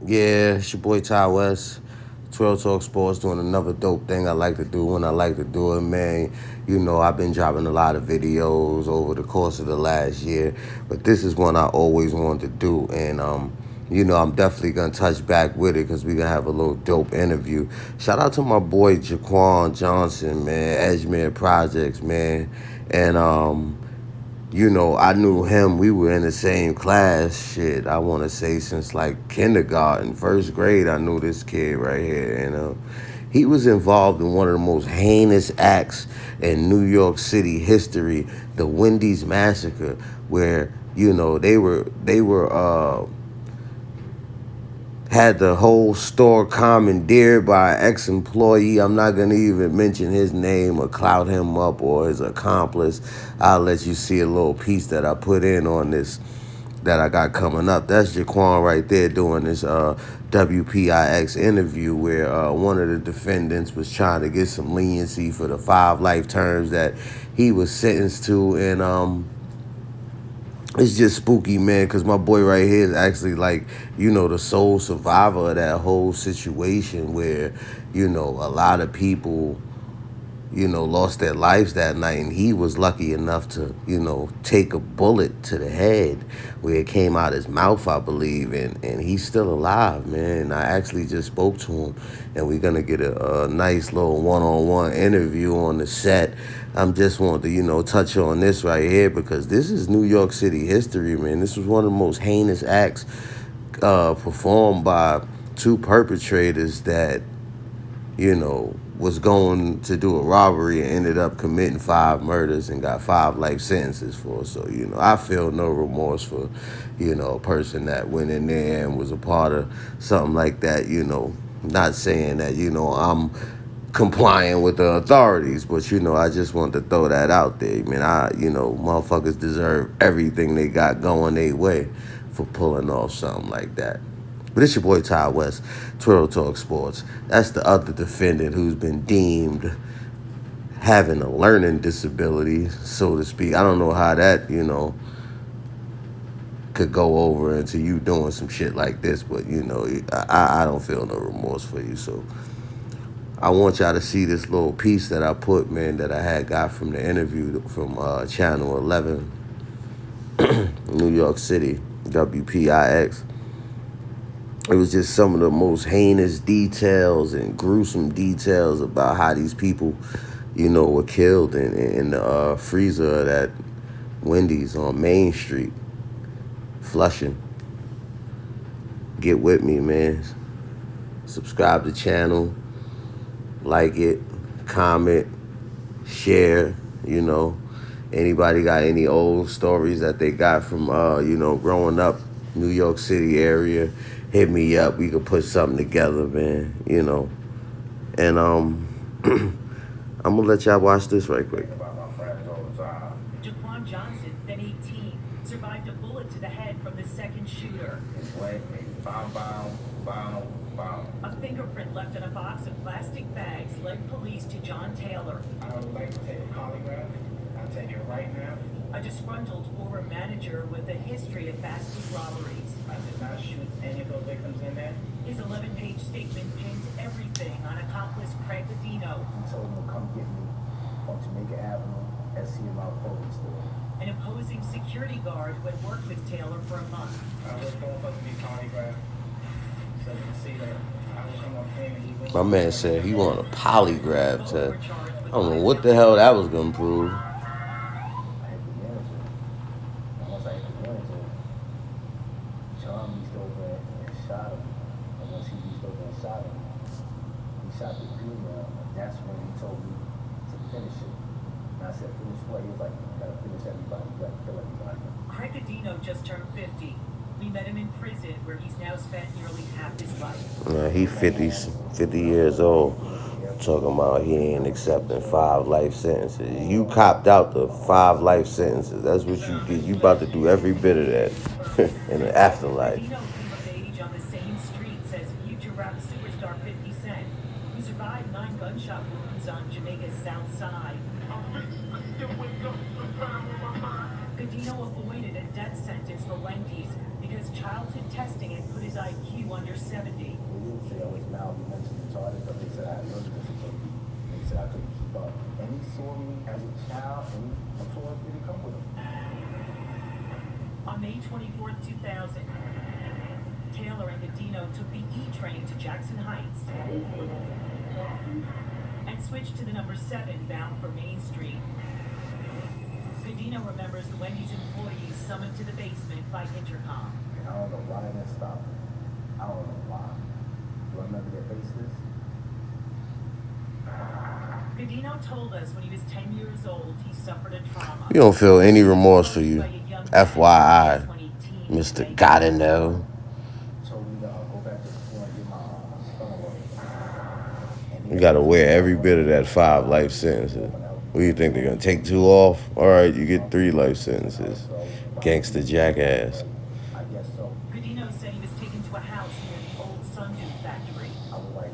Yeah, it's your boy Ty West. 12 Talk Sports doing another dope thing I like to do when I like to do it, man. You know, I've been dropping a lot of videos over the course of the last year, but this is one I always wanted to do. And, I'm definitely going to touch back with it because we're going to have a little dope interview. Shout out to my boy Jaquione Johnson, man, Edgemere Projects, man. And, I knew him. We were in the same class. Shit, I want to say since like kindergarten, first grade. I knew this kid right here, and he was involved in one of the most heinous acts in New York City history, the Wendy's massacre, where they were had the whole store commandeered by an ex-employee. I'm not going to even mention his name or clout him up or his accomplice. I'll let you see a little piece that I put in on this that I got coming up. That's Jaquan right there doing this WPIX interview where one of the defendants was trying to get some leniency for the 5 life terms that he was sentenced to. And it's just spooky, man, because my boy right here is actually like, the sole survivor of that whole situation where, a lot of people, lost their lives that night. And he was lucky enough to, take a bullet to the head where it came out his mouth, I believe. And he's still alive, man. And I actually just spoke to him, and we're going to get a nice little one-on-one interview on the set. I'm just wanting to, touch on this right here because this is New York City history, man. This was one of the most heinous acts performed by 2 perpetrators that, was going to do a robbery and ended up committing 5 murders and got 5 life sentences for it. So, I feel no remorse for, a person that went in there and was a part of something like that, not saying that, I'm complying with the authorities, but, I just want to throw that out there. Man, motherfuckers deserve everything they got going their way for pulling off something like that. But it's your boy Ty West, Twirl Talk Sports. That's the other defendant who's been deemed having a learning disability, so to speak. I don't know how that, could go over into you doing some shit like this, but, I don't feel no remorse for you. So I want y'all to see this little piece that I put, man, that I had got from the interview from Channel 11, New York City, WPIX. It was just some of the most heinous details and gruesome details about how these people, were killed in the freezer of that Wendy's on Main Street, Flushing. Get with me, man. Subscribe to the channel, like it, comment, share, Anybody got any old stories that they got from, growing up New York City area, hit me up. We could put something together, man, And I'm going to let y'all watch this right quick. Jaquione Johnson, then 18, survived a bullet to the head from the second shooter. A fingerprint left in a box of plastic bags led police to John Taylor. I would like to take a polygraph. I'll take it right now. A disgruntled former manager with a history of fast food robberies. I did not shoot any of those victims in there. His 11-page statement pins everything on accomplice Craig Adino. He told me to come get me on Jamaica Avenue at CMI Clothing Store. An opposing security guard who had worked with Taylor for a month. I was going for the polygraph. So you can see that I was come up here and he went. My man said he wanted a polygraph test. I don't know what the hell that was going to prove. Shot the female, and that's when he told me to finish it. And I said, finish what? He was like, you gotta finish everybody, you gotta kill everybody. Craig Adino just turned 50. We met him in prison where he's now spent nearly half his life. Yeah, he 50 years old. Talking about he ain't accepting 5 life sentences. You copped out the 5 life sentences. That's what you get. You about to do every bit of that in the afterlife. Adino came of age on the same streets as future rap superstar 50 Cent, who survived 9 gunshot wounds on Jamaica's South Side. Adino avoided a death sentence for Wendy's because because childhood testing had put his IQ under 70. They didn't say I was mildly mentally retarded, but they said I had learning difficulty. They said I couldn't keep up. And he saw me as a child, and I'm sure it didn't come with him. On May 24th, 2000, Taylor and Godino took the E train to Jackson Heights and switched to the number 7 bound for Main Street. Godino remembers the Wendy's employees summoned to the basement by intercom. And I don't know why that stopped. I don't know why. Do I remember their faces? Godino told us when he was 10 years old, he suffered a trauma. We don't feel any remorse for you. FYI, Mr. Gotta Know. Told me to go back to school and get my stomach. You gotta wear every bit of that 5 life sentences. What do you think, they're gonna take 2 off? Alright, you get 3 life sentences. Gangsta jackass. I guess so. Godino said he was taken to a house near the old Sundew factory. I was like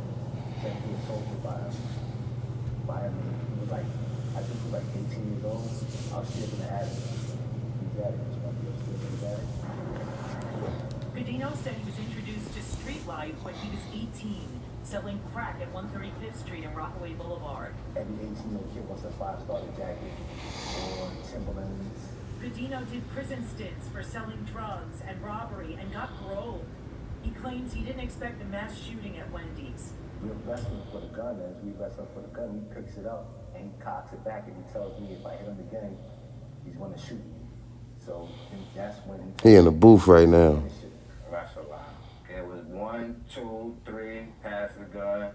10 years old by him. He was like, I think he was like 18 years old. I was still in the attic. His attic was one of the upstairs in his attic. Godino said he was introduced to street life when he was 18, selling crack at 135th Street and Rockaway Boulevard. Every 18-year-old kid wants a 5-star jacket or Timberlands. Godino did prison stints for selling drugs and robbery and got parole. He claims he didn't expect a mass shooting at Wendy's. We're wrestling for the gun, and as we wrestle for the gun, he picks it up and he cocks it back and he tells me if I hit him again, he's going to shoot me. So that's when He in the booth right now. That's a lie. It was 1, 2, 3, pass the gun,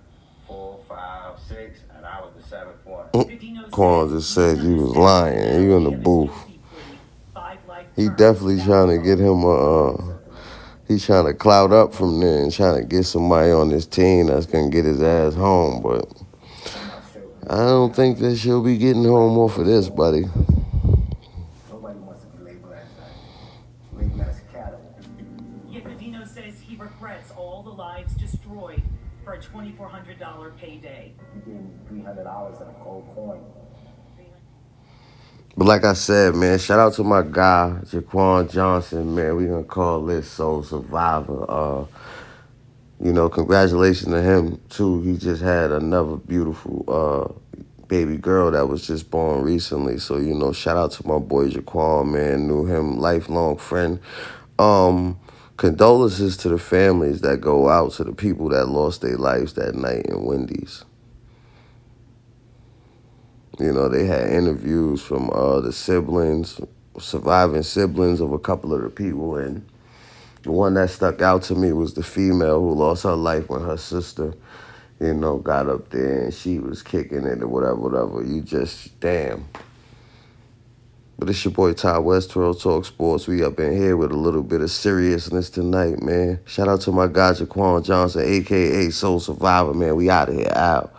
4, 5, 6, and I was the 7th one. Quan just said you was lying. You in the booth. He definitely trying to get him he's trying to clout up from there and trying to get somebody on his team that's gonna get his ass home, but I don't think that she'll be getting home off of this, buddy. Nobody wants to be labeled as cattle. Yet Godino says he regrets all the lives destroyed for a $2,400 payday. He gave me $300 in a gold coin. But like I said, man, shout out to my guy, Jaquione Johnson, man. We gonna call this Soul Survivor. Congratulations to him, too. He just had another beautiful baby girl that was just born recently. So, shout out to my boy Jaquione, man. Knew him, lifelong friend. Condolences to the families that go out, to the people that lost their lives that night in Wendy's. They had interviews from the siblings, surviving siblings of a couple of the people, and the one that stuck out to me was the female who lost her life when her sister, got up there and she was kicking it or whatever. You just, damn. But it's your boy Ty West, Real Talk Sports. We up in here with a little bit of seriousness tonight, man. Shout out to my guy Jaquione Johnson, a.k.a. Soul Survivor, man. We out of here, out.